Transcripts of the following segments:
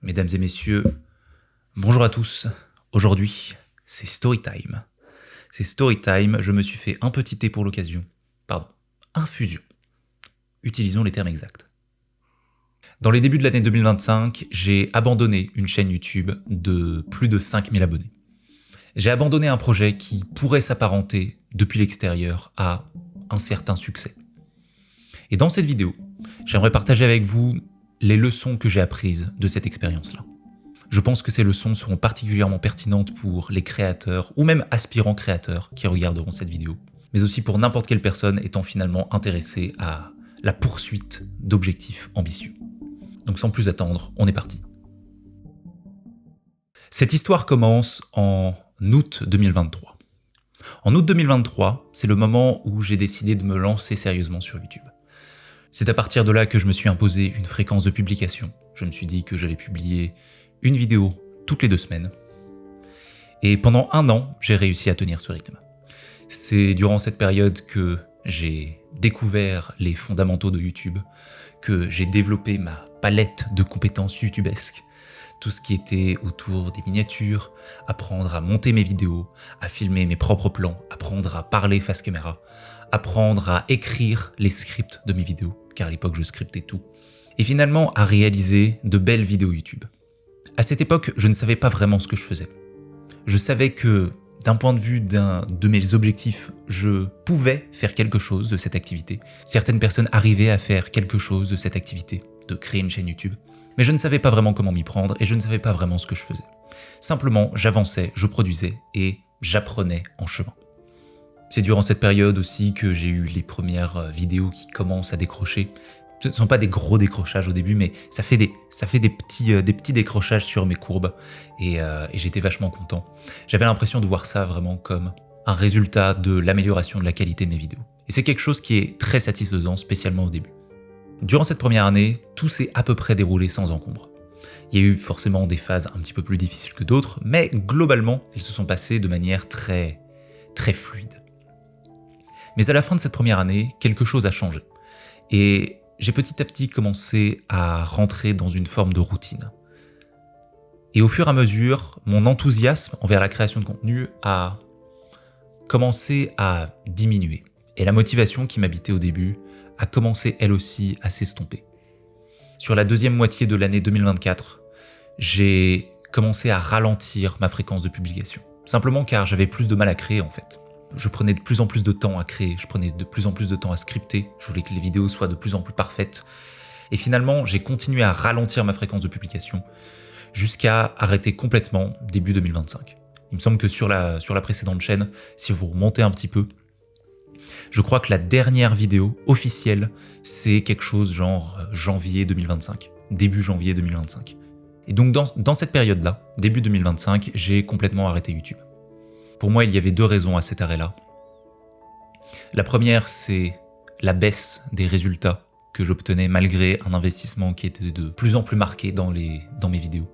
Mesdames et messieurs, bonjour à tous. Aujourd'hui, c'est Storytime. C'est Storytime, je me suis fait un petit thé pour l'occasion. Pardon, infusion. Utilisons les termes exacts. Dans les débuts de l'année 2025, j'ai abandonné une chaîne YouTube de plus de 5000 abonnés. J'ai abandonné un projet qui pourrait s'apparenter, depuis l'extérieur, à un certain succès. Et dans cette vidéo, j'aimerais partager avec vous les leçons que j'ai apprises de cette expérience-là. Je pense que ces leçons seront particulièrement pertinentes pour les créateurs ou même aspirants créateurs qui regarderont cette vidéo, mais aussi pour n'importe quelle personne étant finalement intéressée à la poursuite d'objectifs ambitieux. Donc sans plus attendre, on est parti. Cette histoire commence en août 2023. En août 2023, c'est le moment où j'ai décidé de me lancer sérieusement sur YouTube. C'est à partir de là que je me suis imposé une fréquence de publication. Je me suis dit que j'allais publier une vidéo toutes les 2 semaines. Et pendant 1 an, j'ai réussi à tenir ce rythme. C'est durant cette période que j'ai découvert les fondamentaux de YouTube, que j'ai développé ma palette de compétences youtubesques, tout ce qui était autour des miniatures, apprendre à monter mes vidéos, à filmer mes propres plans, apprendre à parler face caméra, apprendre à écrire les scripts de mes vidéos, car à l'époque je scriptais tout, et finalement à réaliser de belles vidéos YouTube. À cette époque, je ne savais pas vraiment ce que je faisais. Je savais que, d'un point de vue de mes objectifs, je pouvais faire quelque chose de cette activité. Certaines personnes arrivaient à faire quelque chose de cette activité, de créer une chaîne YouTube. Mais je ne savais pas vraiment comment m'y prendre et je ne savais pas vraiment ce que je faisais. Simplement, j'avançais, je produisais et j'apprenais en chemin. C'est durant cette période aussi que j'ai eu les premières vidéos qui commencent à décrocher. Ce ne sont pas des gros décrochages au début, mais ça fait des petits décrochages sur mes courbes et j'étais vachement content. J'avais l'impression de voir ça vraiment comme un résultat de l'amélioration de la qualité de mes vidéos. Et c'est quelque chose qui est très satisfaisant, spécialement au début. Durant cette première année, tout s'est à peu près déroulé sans encombre. Il y a eu forcément des phases un petit peu plus difficiles que d'autres, mais globalement, elles se sont passées de manière très fluide. Mais à la fin de cette première année, quelque chose a changé. Et j'ai petit à petit commencé à rentrer dans une forme de routine. Et au fur et à mesure, mon enthousiasme envers la création de contenu a commencé à diminuer. Et la motivation qui m'habitait au début a commencé elle aussi à s'estomper. Sur la deuxième moitié de l'année 2024, j'ai commencé à ralentir ma fréquence de publication. Simplement car j'avais plus de mal à créer en fait. Je prenais de plus en plus de temps à créer, je prenais de plus en plus de temps à scripter, je voulais que les vidéos soient de plus en plus parfaites. Et finalement, j'ai continué à ralentir ma fréquence de publication jusqu'à arrêter complètement début 2025. Il me semble que sur la précédente chaîne, si vous remontez un petit peu, je crois que la dernière vidéo officielle, c'est quelque chose genre janvier 2025, début janvier 2025. Et donc dans cette période-là, début 2025, j'ai complètement arrêté YouTube. Pour moi, il y avait 2 raisons à cet arrêt-là. La première, c'est la baisse des résultats que j'obtenais malgré un investissement qui était de plus en plus marqué dans mes vidéos.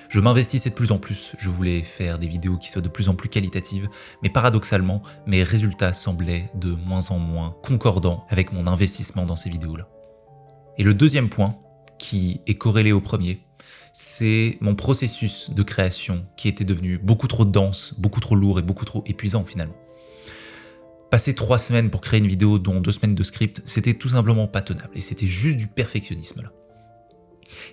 Je m'investissais de plus en plus, je voulais faire des vidéos qui soient de plus en plus qualitatives, mais paradoxalement, mes résultats semblaient de moins en moins concordants avec mon investissement dans ces vidéos-là. Et le deuxième point, qui est corrélé au premier, c'est mon processus de création qui était devenu beaucoup trop dense, beaucoup trop lourd et beaucoup trop épuisant finalement. Passer 3 semaines pour créer une vidéo dont 2 semaines de script, c'était tout simplement pas tenable et c'était juste du perfectionnisme là.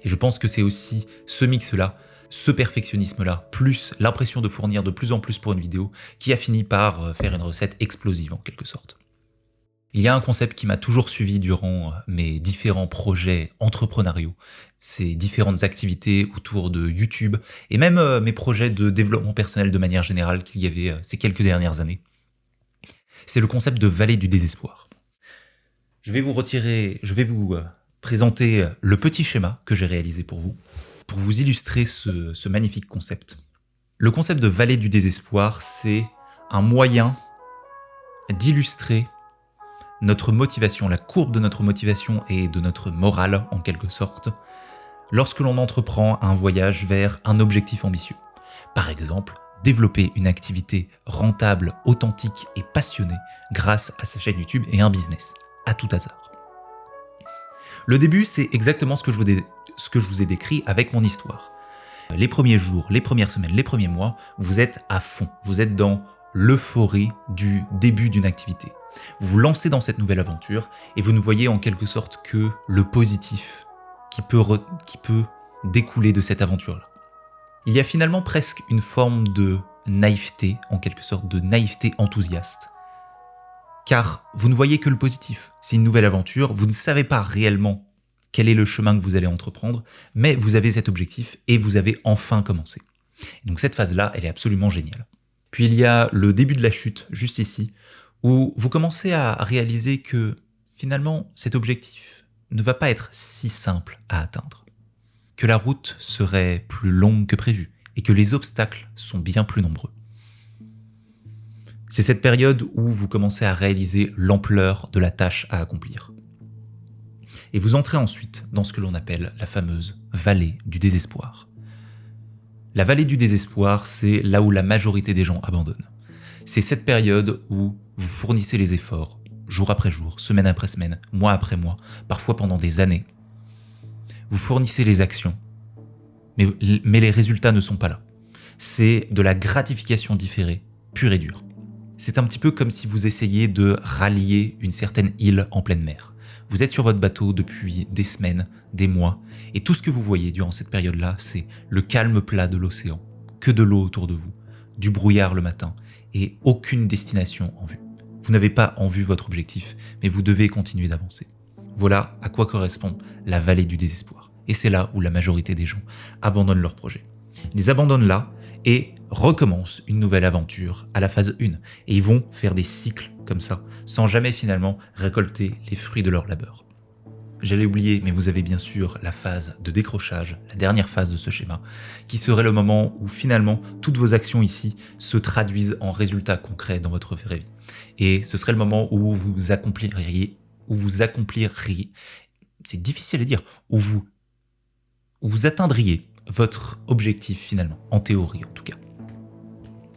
Et je pense que c'est aussi ce mix-là, ce perfectionnisme-là, plus l'impression de fournir de plus en plus pour une vidéo qui a fini par faire une recette explosive en quelque sorte. Il y a un concept qui m'a toujours suivi durant mes différents projets entrepreneuriaux, ces différentes activités autour de YouTube et même mes projets de développement personnel de manière générale qu'il y avait ces quelques dernières années. C'est le concept de vallée du désespoir. Je vais vous présenter le petit schéma que j'ai réalisé pour vous illustrer ce magnifique concept. Le concept de vallée du désespoir, c'est un moyen d'illustrer notre motivation, la courbe de notre motivation et de notre morale en quelque sorte, lorsque l'on entreprend un voyage vers un objectif ambitieux. Par exemple, développer une activité rentable, authentique et passionnée grâce à sa chaîne YouTube et un business, à tout hasard. Le début, c'est exactement ce que ce que je vous ai décrit avec mon histoire. Les premiers jours, les premières semaines, les premiers mois, vous êtes à fond, vous êtes dans l'euphorie du début d'une activité. Vous vous lancez dans cette nouvelle aventure et vous ne voyez en quelque sorte que le positif qui peut découler de cette aventure-là. Il y a finalement presque une forme de naïveté, en quelque sorte de naïveté enthousiaste. Car vous ne voyez que le positif. C'est une nouvelle aventure, vous ne savez pas réellement quel est le chemin que vous allez entreprendre, mais vous avez cet objectif et vous avez enfin commencé. Et donc cette phase-là, elle est absolument géniale. Puis il y a le début de la chute, juste ici, où vous commencez à réaliser que finalement cet objectif ne va pas être si simple à atteindre, que la route serait plus longue que prévu et que les obstacles sont bien plus nombreux. C'est cette période où vous commencez à réaliser l'ampleur de la tâche à accomplir. Et vous entrez ensuite dans ce que l'on appelle la fameuse vallée du désespoir. La vallée du désespoir, c'est là où la majorité des gens abandonnent. C'est cette période où vous fournissez les efforts, jour après jour, semaine après semaine, mois après mois, parfois pendant des années. Vous fournissez les actions, mais les résultats ne sont pas là. C'est de la gratification différée, pure et dure. C'est un petit peu comme si vous essayiez de rallier une certaine île en pleine mer. Vous êtes sur votre bateau depuis des semaines, des mois, et tout ce que vous voyez durant cette période-là, c'est le calme plat de l'océan, que de l'eau autour de vous, du brouillard le matin, et aucune destination en vue. Vous n'avez pas en vue votre objectif, mais vous devez continuer d'avancer. Voilà à quoi correspond la vallée du désespoir. Et c'est là où la majorité des gens abandonnent leur projet. Ils abandonnent là et recommencent une nouvelle aventure à la phase 1. Et ils vont faire des cycles comme ça, sans jamais finalement récolter les fruits de leur labeur. J'allais oublier, mais vous avez bien sûr la phase de décrochage, la dernière phase de ce schéma, qui serait le moment où finalement toutes vos actions ici se traduisent en résultats concrets dans votre vraie vie. Et ce serait le moment où vous accompliriez, c'est difficile à dire, où vous atteindriez votre objectif finalement, en théorie en tout cas.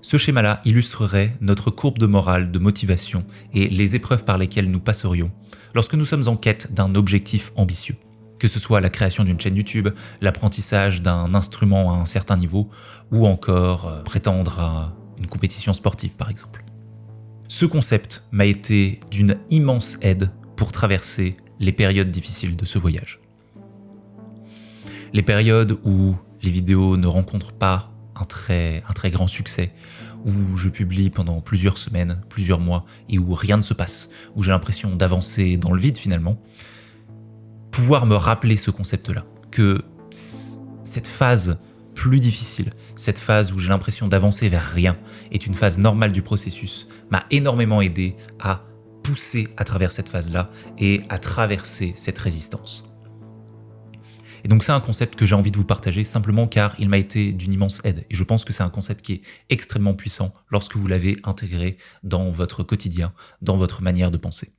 Ce schéma-là illustrerait notre courbe de morale, de motivation et les épreuves par lesquelles nous passerions lorsque nous sommes en quête d'un objectif ambitieux, que ce soit la création d'une chaîne YouTube, l'apprentissage d'un instrument à un certain niveau ou encore prétendre à une compétition sportive par exemple. Ce concept m'a été d'une immense aide pour traverser les périodes difficiles de ce voyage. Les périodes où les vidéos ne rencontrent pas un très grand succès, où je publie pendant plusieurs semaines, plusieurs mois, et où rien ne se passe, où j'ai l'impression d'avancer dans le vide finalement, pouvoir me rappeler ce concept-là, que cette phase plus difficile, cette phase où j'ai l'impression d'avancer vers rien, est une phase normale du processus, m'a énormément aidé à pousser à travers cette phase-là et à traverser cette résistance. Et donc c'est un concept que j'ai envie de vous partager simplement car il m'a été d'une immense aide. Et je pense que c'est un concept qui est extrêmement puissant lorsque vous l'avez intégré dans votre quotidien, dans votre manière de penser.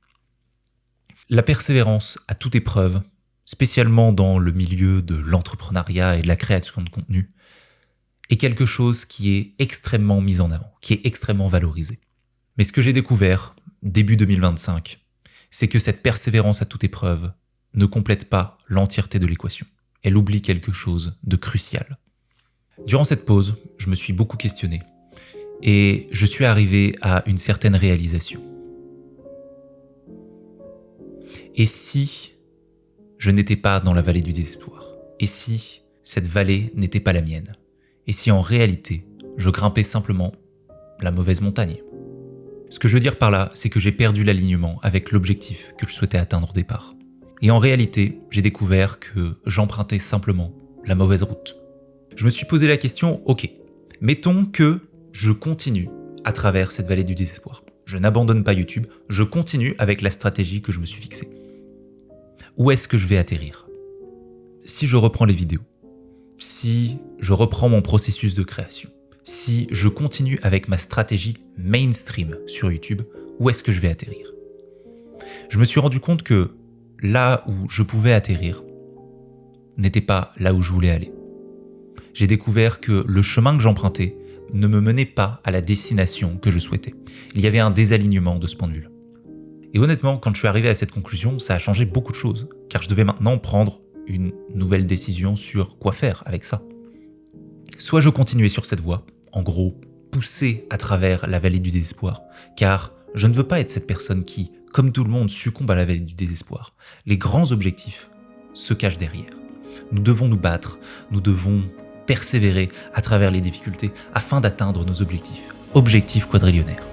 La persévérance à toute épreuve, spécialement dans le milieu de l'entrepreneuriat et de la création de contenu, est quelque chose qui est extrêmement mis en avant, qui est extrêmement valorisé. Mais ce que j'ai découvert début 2025, c'est que cette persévérance à toute épreuve ne complète pas l'entièreté de l'équation. Elle oublie quelque chose de crucial. Durant cette pause, je me suis beaucoup questionné et je suis arrivé à une certaine réalisation. Et si je n'étais pas dans la vallée du désespoir? Et si cette vallée n'était pas la mienne? Et si en réalité, je grimpais simplement la mauvaise montagne? Ce que je veux dire par là, c'est que j'ai perdu l'alignement avec l'objectif que je souhaitais atteindre au départ. Et en réalité, j'ai découvert que j'empruntais simplement la mauvaise route. Je me suis posé la question, ok, mettons que je continue à travers cette vallée du désespoir. Je n'abandonne pas YouTube, je continue avec la stratégie que je me suis fixée. Où est-ce que je vais atterrir? Si je reprends les vidéos, si je reprends mon processus de création, si je continue avec ma stratégie mainstream sur YouTube, où est-ce que je vais atterrir? Je me suis rendu compte que là où je pouvais atterrir n'était pas là où je voulais aller. J'ai découvert que le chemin que j'empruntais ne me menait pas à la destination que je souhaitais. Il y avait un désalignement de ce point de vue-là. Et honnêtement, quand je suis arrivé à cette conclusion, ça a changé beaucoup de choses, car je devais maintenant prendre une nouvelle décision sur quoi faire avec ça. Soit je continuais sur cette voie, en gros, poussé à travers la vallée du désespoir, car je ne veux pas être cette personne qui, comme tout le monde, succombe à la vallée du désespoir. Les grands objectifs se cachent derrière. Nous devons nous battre, nous devons persévérer à travers les difficultés afin d'atteindre nos objectifs. Objectifs quadrillionnaires.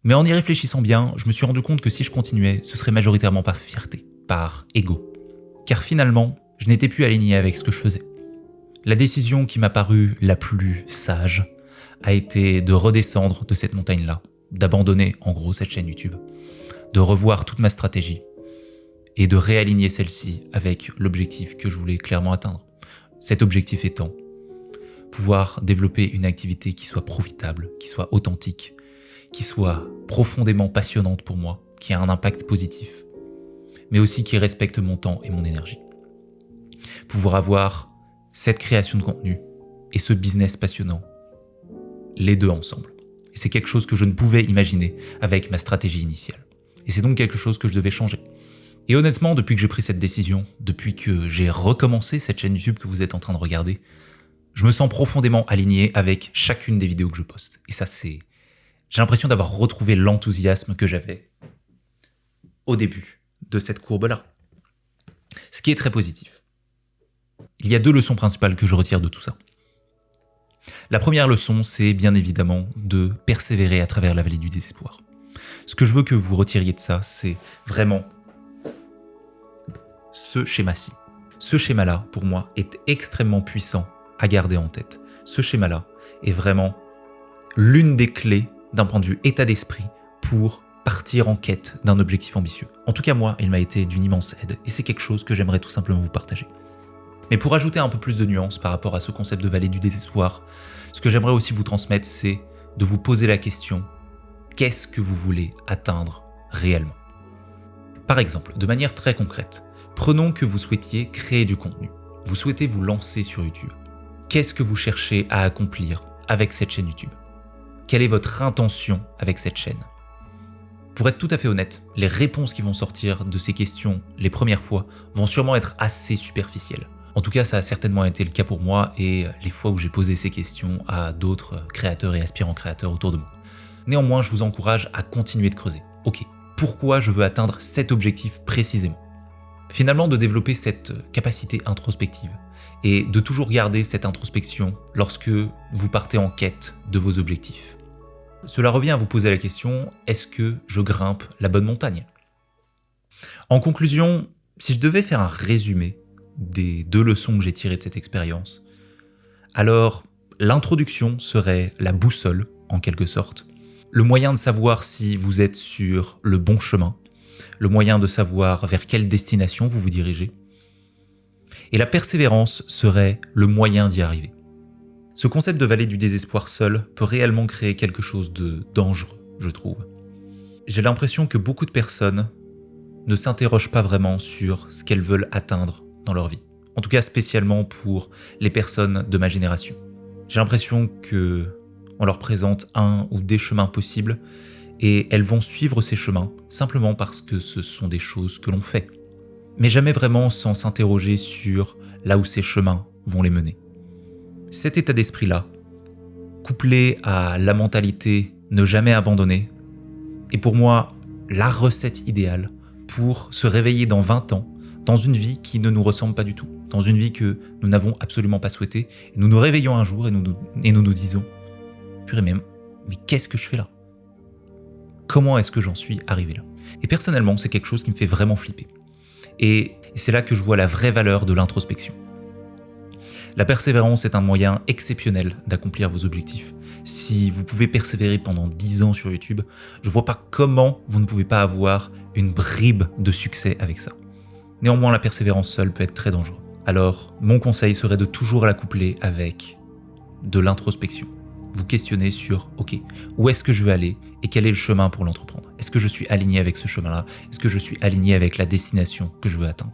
Mais en y réfléchissant bien, je me suis rendu compte que si je continuais, ce serait majoritairement par fierté, par ego. Car finalement, je n'étais plus aligné avec ce que je faisais. La décision qui m'a paru la plus sage a été de redescendre de cette montagne-là, d'abandonner en gros cette chaîne YouTube, de revoir toute ma stratégie et de réaligner celle-ci avec l'objectif que je voulais clairement atteindre. Cet objectif étant pouvoir développer une activité qui soit profitable, qui soit authentique, qui soit profondément passionnante pour moi, qui a un impact positif, mais aussi qui respecte mon temps et mon énergie. Pouvoir avoir cette création de contenu et ce business passionnant, les deux ensemble. Et c'est quelque chose que je ne pouvais imaginer avec ma stratégie initiale. Et c'est donc quelque chose que je devais changer. Et honnêtement, depuis que j'ai pris cette décision, depuis que j'ai recommencé cette chaîne YouTube que vous êtes en train de regarder, je me sens profondément aligné avec chacune des vidéos que je poste. Et ça, j'ai l'impression d'avoir retrouvé l'enthousiasme que j'avais au début de cette courbe-là. Ce qui est très positif. Il y a deux leçons principales que je retire de tout ça. La première leçon, c'est bien évidemment de persévérer à travers la vallée du désespoir. Ce que je veux que vous retiriez de ça, c'est vraiment ce schéma-ci. Ce schéma-là, pour moi, est extrêmement puissant à garder en tête. Ce schéma-là est vraiment l'une des clés d'un point de vue état d'esprit pour partir en quête d'un objectif ambitieux. En tout cas, moi, il m'a été d'une immense aide et c'est quelque chose que j'aimerais tout simplement vous partager. Mais pour ajouter un peu plus de nuances par rapport à ce concept de vallée du désespoir, ce que j'aimerais aussi vous transmettre, c'est de vous poser la question « Qu'est-ce que vous voulez atteindre réellement ?» Par exemple, de manière très concrète, prenons que vous souhaitiez créer du contenu. Vous souhaitez vous lancer sur YouTube. Qu'est-ce que vous cherchez à accomplir avec cette chaîne YouTube? Quelle est votre intention avec cette chaîne? Pour être tout à fait honnête, les réponses qui vont sortir de ces questions les premières fois vont sûrement être assez superficielles. En tout cas, ça a certainement été le cas pour moi et les fois où j'ai posé ces questions à d'autres créateurs et aspirants créateurs autour de moi. Néanmoins, je vous encourage à continuer de creuser. Ok, pourquoi je veux atteindre cet objectif précisément? Finalement, de développer cette capacité introspective et de toujours garder cette introspection lorsque vous partez en quête de vos objectifs. Cela revient à vous poser la question, est-ce que je grimpe la bonne montagne? En conclusion, si je devais faire un résumé des deux leçons que j'ai tirées de cette expérience, alors l'introduction serait la boussole, en quelque sorte, le moyen de savoir si vous êtes sur le bon chemin, le moyen de savoir vers quelle destination vous vous dirigez, et la persévérance serait le moyen d'y arriver. Ce concept de vallée du désespoir seul peut réellement créer quelque chose de dangereux, je trouve. J'ai l'impression que beaucoup de personnes ne s'interrogent pas vraiment sur ce qu'elles veulent atteindre dans leur vie. En tout cas, spécialement pour les personnes de ma génération. J'ai l'impression qu'on leur présente un ou des chemins possibles et elles vont suivre ces chemins simplement parce que ce sont des choses que l'on fait. Mais jamais vraiment sans s'interroger sur là où ces chemins vont les mener. Cet état d'esprit-là, couplé à la mentalité ne jamais abandonner, est pour moi la recette idéale pour se réveiller dans 20 ans, dans une vie qui ne nous ressemble pas du tout, dans une vie que nous n'avons absolument pas souhaitée. Et nous nous réveillons un jour et nous nous disons « Purée même, mais qu'est-ce que je fais là ? Comment est-ce que j'en suis arrivé là ?» Et personnellement, c'est quelque chose qui me fait vraiment flipper. Et c'est là que je vois la vraie valeur de l'introspection. La persévérance est un moyen exceptionnel d'accomplir vos objectifs. Si vous pouvez persévérer pendant 10 ans sur YouTube, je ne vois pas comment vous ne pouvez pas avoir une bribe de succès avec ça. Néanmoins, la persévérance seule peut être très dangereuse. Alors, mon conseil serait de toujours la coupler avec de l'introspection. Vous questionnez sur, ok, où est-ce que je veux aller et quel est le chemin pour l'entreprendre? Est-ce que je suis aligné avec ce chemin-là? Est-ce que je suis aligné avec la destination que je veux atteindre?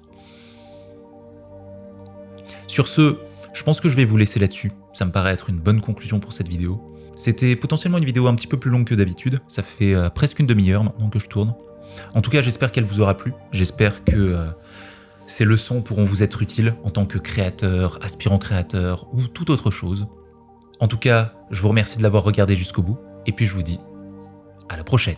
Sur ce, je pense que je vais vous laisser là-dessus. Ça me paraît être une bonne conclusion pour cette vidéo. C'était potentiellement une vidéo un petit peu plus longue que d'habitude. Ça fait presque une demi-heure maintenant que je tourne. En tout cas, j'espère qu'elle vous aura plu. J'espère que Ces leçons pourront vous être utiles en tant que créateur, aspirant créateur ou toute autre chose. En tout cas, je vous remercie de l'avoir regardé jusqu'au bout et puis je vous dis à la prochaine.